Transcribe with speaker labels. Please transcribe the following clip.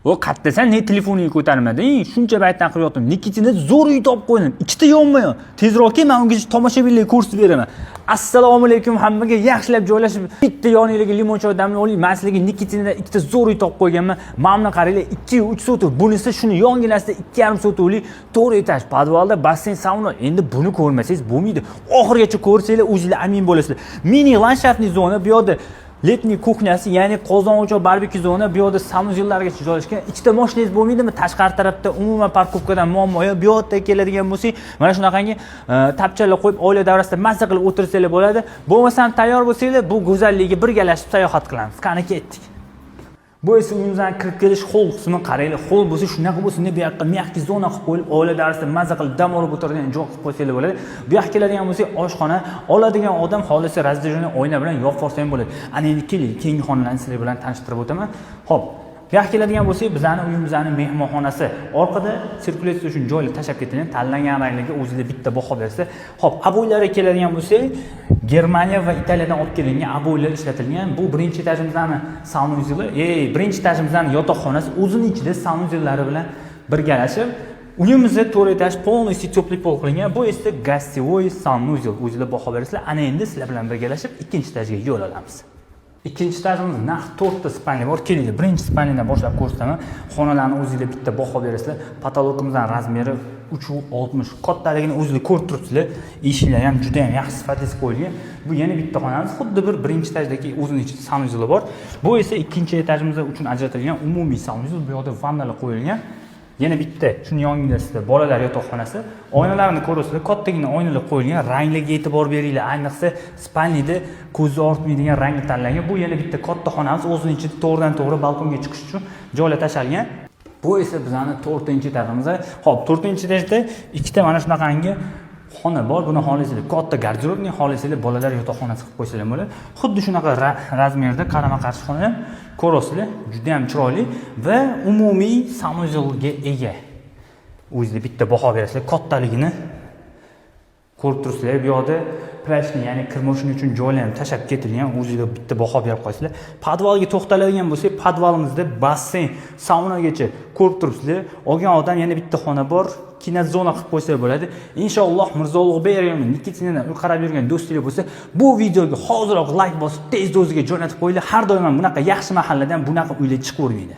Speaker 1: O qattasan ne telefoniga ko'tarmading? Shuncha baytdan qilib yotdim. Nikitina zo'r uy topib qo'ydim. Ikkita yonma-yon. Tezroq kel, men unga tomoshabinlarga ko'rsatib beraman. Assalomu alaykum hammaga, yaxshilab joylashib, bitta yoningizga limon choy damlab oling. Men sizlarga Nikitinada ikkita zo'r uy topib qo'yganman. Mana qaranglar, 2-3 sotuv. Bunisi shuni yonginasida 2,5 sotuvlik 4 etaj. Podvalda basseyn, sauna. Endi buni ko'rmasangiz bo'lmaydi. Oxirigacha ko'rsanglar, o'zingizlar amin bo'lasizlar. Mini landshaftniy zona bu yoqda letniy kuxnyasi, ya'ni qozon o'choq barbekyu zona, bu yoqda sanuzellargacha joylashgan. Ikkita mashinangiz bo'lmaydimi? Tashqari tarafda umuman parkovkadan muammo yo'q. Bu yoqda keladigan bo'lsak, mana shunaqangi tapchalar qo'yib, oila davrasida mazza qilib o'tirsanglar bo'ladi. Bo'lmasam tayyor bo'lsanglar, bu go'zalligiga birgalashib sayohat qilamiz. Qani ketdik. Bu esa uyimizdan kirib kelish hol qismi, qaranglar, hol bo'lsa shunaqa bo'lsa, bu yoqqa mягкий zona qilib qo'yib, oila davrasida mazza qilib dam olib o'tiradigan joy qilib qo'ysanglar bo'ladi. Bu yoqqa keladigan bo'lsa, oshxona, oladigan odam xolisi razdejani oyna bilan yopib olsa ham bo'ladi. Ana endi keling, keyingi xonalarni sizlar bilan tanishtirib o'taman. Xo'p, bu yoqqa keladigan bo'lsak, bizning uyimizning mehmonxonasi. Orqada sirkulyatsiya uchun joylar tashab ketilgan, tanlangan ranglarga o'zingizlar bitta baho bersa. Xo'p, aboylarga keladigan bo'lsak, Germaniya va Italiyadan olib kelingan aboylar ishlatilgan. Bu birinchi etajimizning saunuzeli, birinchi etajimizning yotoqxonasi o'zining ichida saunuzellari bilan birgalashib, uyimizda 4 etaj полностью теплый pol qilingan. Bu esa гостевой sanuzel. O'zingizlar baho berasizlar. Ana endi sizlar bilan birgalashib ikkinchi etajga yo'l olamiz. Ikkinchi etajimiz naq 4 ta spalni bor. Keling, birinchi spalnidan boshlab ko'rsataman. Xonalarni o'zingizlar bitta baho berasizlar. Patologimizning razmeri 3.60 kattaligini o'zingizlar ko'rib turibsizlar. Eshiklar ham juda ham yaxshi sifatli qo'yilgan. Bu yana bitta xonamiz, xuddi bir birinchi etajdagi o'zining ichida sanuzeli bor. Bu esa ikkinchi etajimiz uchun ajratilgan umumiy sanuzel. Bu yerda vannalar qo'yilgan. Yana bitta shuni yonginasida bolalar yotoqxonasi. Oynalarni ko'rasizlar, kattagina oynalar qo'yilgan. Ranglarga e'tibor beringlar. Ayniqsa spalnida ko'zni ortmaydigan rangni tanlangan. Bu yana bitta katta xonamiz, o'zining ichida to'g'ridan-to'g'ri balkonga chiqish uchun joylar tashalgan. Bu esa bizning 4-etajimiz. Xo'p, 4-etajda ikkita mana shunaqangi xona bor. Buni xohlasanglar katta garderobni, xohlasanglar bolalar yotoqxonasi qilib qo'ysanglar bo'ladi. Xuddi shunaqa razmerda qarama-qarshi xona ham ko'rasizlar, juda ham chiroyli va umumiy sanuzelga ega. O'zingizlar bitta baho berasizlar, kattaligini ko'rib turibsizlar. Bu yoqda plashni, ya'ni kir mashina uchun joylar ham tashab ketilgan. O'zingizlar bitta baho berib qo'ysizlar. Podvalga to'xtaladigan bo'lsak, podvalimizda basseyn, saunagacha ko'rib turibsizlar. Olgan odam yana bitta xona bor. Kinozona qilib qo'ysa bo'ladi. Inshaalloh Mirzo Ulug'bek rayonining Nikitinadan uy qarab yurgan do'stlar bo'lsa, bu videoga hoziroq like bosib, tezda o'ziga jo'natib qo'yinglar. Har doim bunaqa yaxshi mahalladan bunaqa uylar chiqavermaydi.